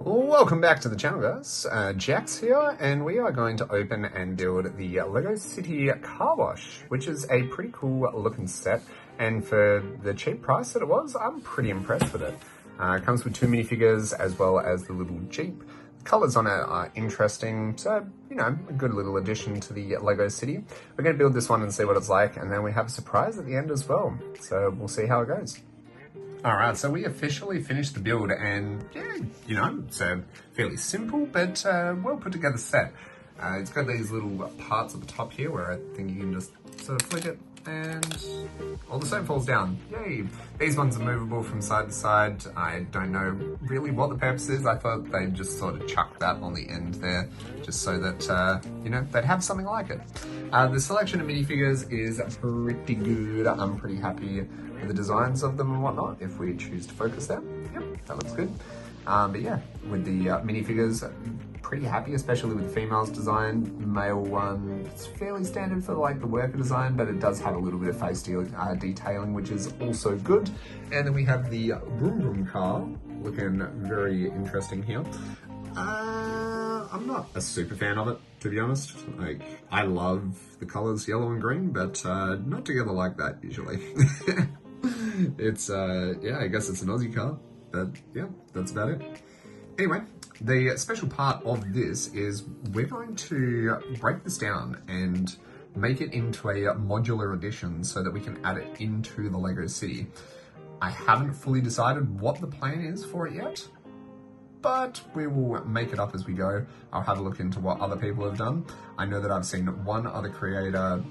Welcome back to the channel, guys. Jax here, and we are going to open and build the Lego City car wash, which is a pretty cool looking set, and for the cheap price that it was, I'm pretty impressed with it. It comes with 2 minifigures as well as the little Jeep. The colours on it are interesting, so, you know, a good little addition to the Lego City. We're going to build this one and see what it's like, and then we have a surprise at the end as well, so we'll see how it goes. Alright, so we officially finished the build, and yeah, you know, it's a fairly simple but well put together set. It's got these little parts at the top here where I think you can just sort of flick it and all the soap falls down. Yay! These ones are movable from side to side. I don't know really what the purpose is. I thought they'd just sort of chuck that on the end there just so that, you know, they'd have something like it. The selection of minifigures is pretty good. I'm pretty happy with the designs of them and whatnot. If we choose to focus there, yep, that looks good. But yeah, with the minifigures, pretty happy, especially with the females design. Male one, it's fairly standard for like the worker design, but it does have a little bit of face detailing, which is also good. And then we have the Vroom Vroom car, looking very interesting here. I'm not a super fan of it, to be honest. Like, I love the colors yellow and green, but not together like that usually. It's, yeah, I guess it's an Aussie car, but yeah, that's about it. Anyway, the special part of this is we're going to break this down and make it into a modular edition so that we can add it into the Lego City. I haven't fully decided what the plan is for it yet, but we will make it up as we go. I'll have a look into what other people have done. I know that I've seen one other creator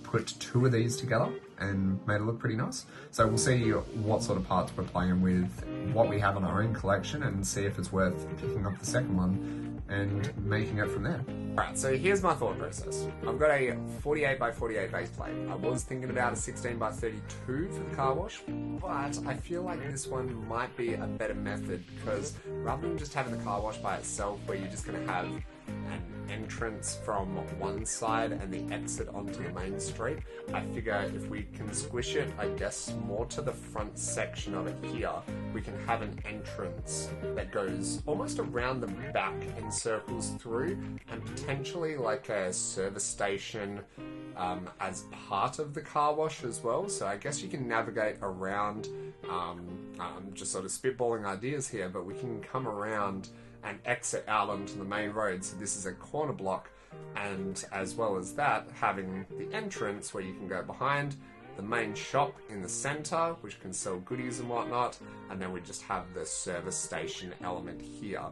put 2 of these together and made it look pretty nice. So we'll see what sort of parts we're playing with, what we have in our own collection, and see if it's worth picking up the second one and making it from there. Alright, so here's my thought process. I've got a 48 by 48 base plate. I was thinking about a 16 by 32 for the car wash, but I feel like this one might be a better method because rather than just having the car wash by itself where you're just going to have an entrance from one side and the exit onto the main street, I figure if we can squish it, I guess, more to the front section of it here, we can have an entrance that goes almost around the back and circles through, and potentially like a service station as part of the car wash as well. So I guess you can navigate around, I'm just sort of spitballing ideas here, but we can come around and exit out onto the main road. So this is a corner block, and as well as that, having the entrance where you can go behind, the main shop in the center, which can sell goodies and whatnot, and then we just have the service station element here.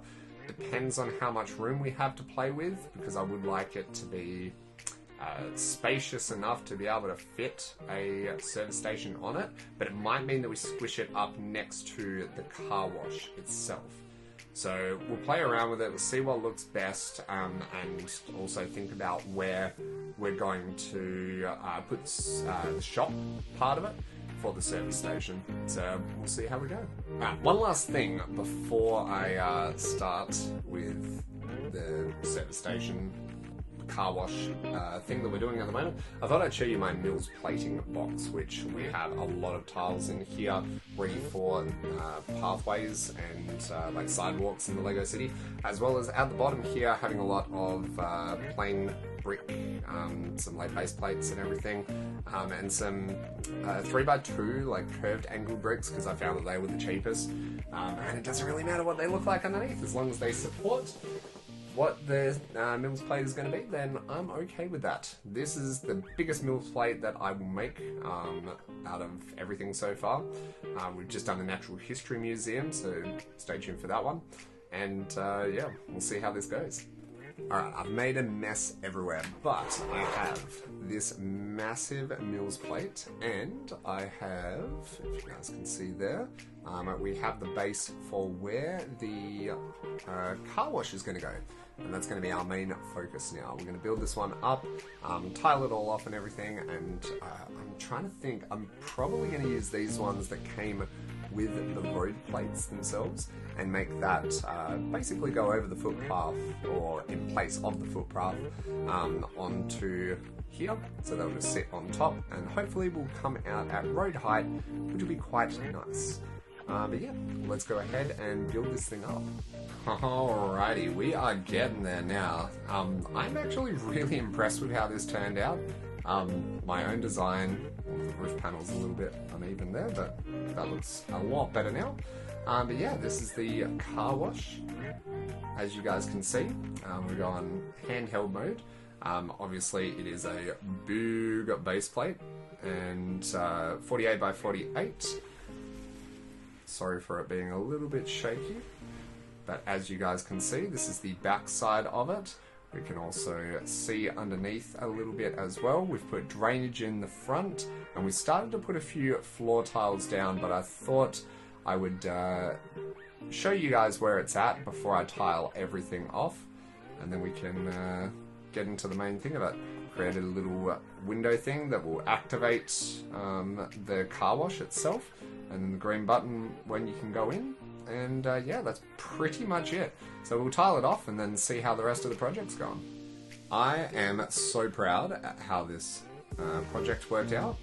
Depends on how much room we have to play with, because I would like it to be spacious enough to be able to fit a service station on it, but it might mean that we squish it up next to the car wash itself. So we'll play around with it, we'll see what looks best, and also think about where we're going to put the shop part of it for the service station. So we'll see how we go. One last thing before I start with the service station car wash thing that we're doing at the moment. I thought I'd show you my Mills plating box, which we have a lot of tiles in here ready for pathways and like sidewalks in the Lego City, as well as at the bottom here having a lot of plain brick, some like base plates and everything, and some 3x2 like curved angled bricks, because I found that they were the cheapest, and it doesn't really matter what they look like underneath as long as they support what the Mills plate is going to be, then I'm okay with that. This is the biggest Mills plate that I will make out of everything so far. We've just done the Natural History Museum, so stay tuned for that one. And yeah, we'll see how this goes. Alright, I've made a mess everywhere, but I have this massive Mills plate, and I have, if you guys can see there, we have the base for where the car wash is going to go. And that's going to be our main focus now. We're going to build this one up, tile it all off and everything, and I'm trying to think, I'm probably going to use these ones that came with the road plates themselves and make that basically go over the footpath, or in place of the footpath, onto here, so they'll just sit on top and hopefully will come out at road height, which will be quite nice. But yeah, let's go ahead and build this thing up. Alrighty, we are getting there now. I'm actually really impressed with how this turned out. My own design, the roof panel's a little bit uneven there, but that looks a lot better now. But yeah, this is the car wash. As you guys can see, we go on handheld mode. Obviously, it is a big base plate and 48 by 48. Sorry for it being a little bit shaky. But as you guys can see, this is the back side of it. We can also see underneath a little bit as well. We've put drainage in the front, and we started to put a few floor tiles down, but I thought I would show you guys where it's at before I tile everything off, and then we can get into the main thing of it. Created a little window thing that will activate the car wash itself, and then the green button when you can go in. And yeah, that's pretty much it. So we'll tile it off and then see how the rest of the project's gone. I am so proud at how this project worked out.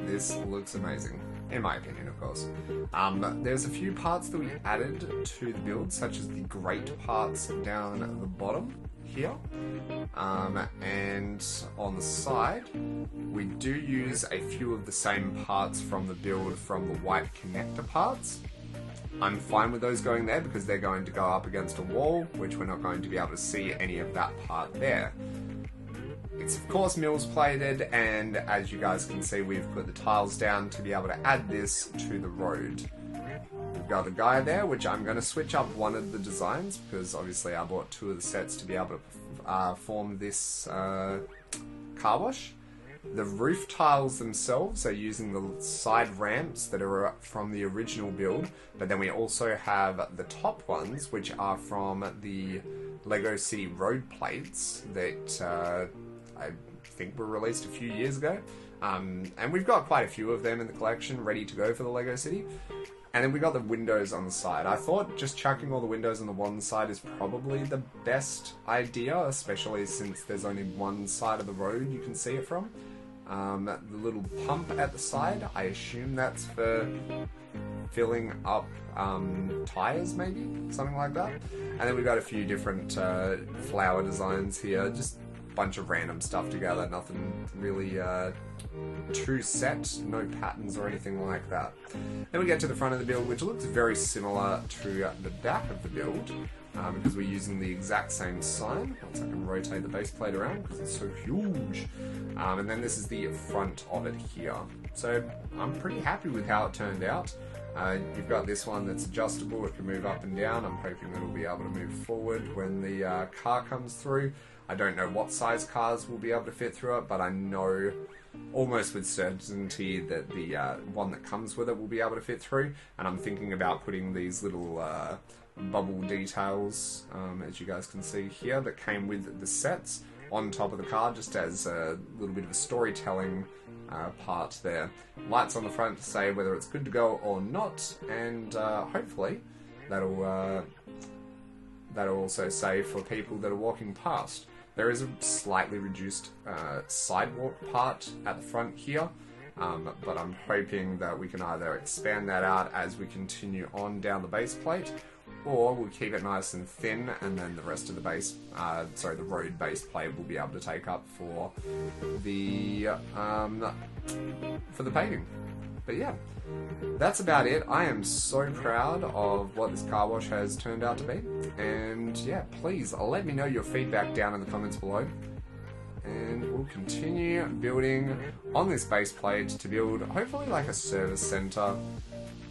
This looks amazing, in my opinion, of course. There's a few parts that we added to the build, such as the grate parts down at the bottom here. And on the side, we do use a few of the same parts from the build from the white connector parts. I'm fine with those going there because they're going to go up against a wall, which we're not going to be able to see any of that part there. It's of course mills plated, and as you guys can see, we've put the tiles down to be able to add this to the road. We've got a guy there, which I'm going to switch up one of the designs because obviously I bought two of the sets to be able to form this car wash. The roof tiles themselves are using the side ramps that are from the original build, but then we also have the top ones, which are from the Lego City road plates that I think were released a few years ago. And we've got quite a few of them in the collection ready to go for the Lego City. And then we got the windows on the side. I thought just chucking all the windows on the one side is probably the best idea, especially since there's only one side of the road you can see it from. The little pump at the side, I assume that's for filling up tires, maybe? Something like that. And then we've got a few different flower designs here, just a bunch of random stuff together, nothing really too set, no patterns or anything like that. Then we get to the front of the build, which looks very similar to the back of the build, because we're using the exact same sign. Once I can rotate the base plate around because it's so huge. And then this is the front of it here. So I'm pretty happy with how it turned out. You've got this one that's adjustable, it can move up and down. I'm hoping that it'll be able to move forward when the car comes through. I don't know what size cars will be able to fit through it, but I know almost with certainty that the one that comes with it will be able to fit through. And I'm thinking about putting these little bubble details, as you guys can see here, that came with the sets on top of the car, just as a little bit of a storytelling part there. Lights on the front to say whether it's good to go or not, and hopefully that'll also say for people that are walking past. There is a slightly reduced sidewalk part at the front here, but I'm hoping that we can either expand that out as we continue on down the base plate, or we'll keep it nice and thin, and then the rest of the base, the road base plate will be able to take up for the paving. But yeah, that's about it. I am so proud of what this car wash has turned out to be, and yeah, please let me know your feedback down in the comments below. And we'll continue building on this base plate to build hopefully like a service center.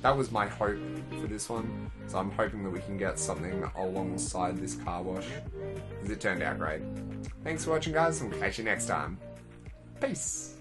That was my hope for this one, so I'm hoping that we can get something alongside this car wash, because it turned out great. Thanks for watching, guys, and we'll catch you next time. Peace!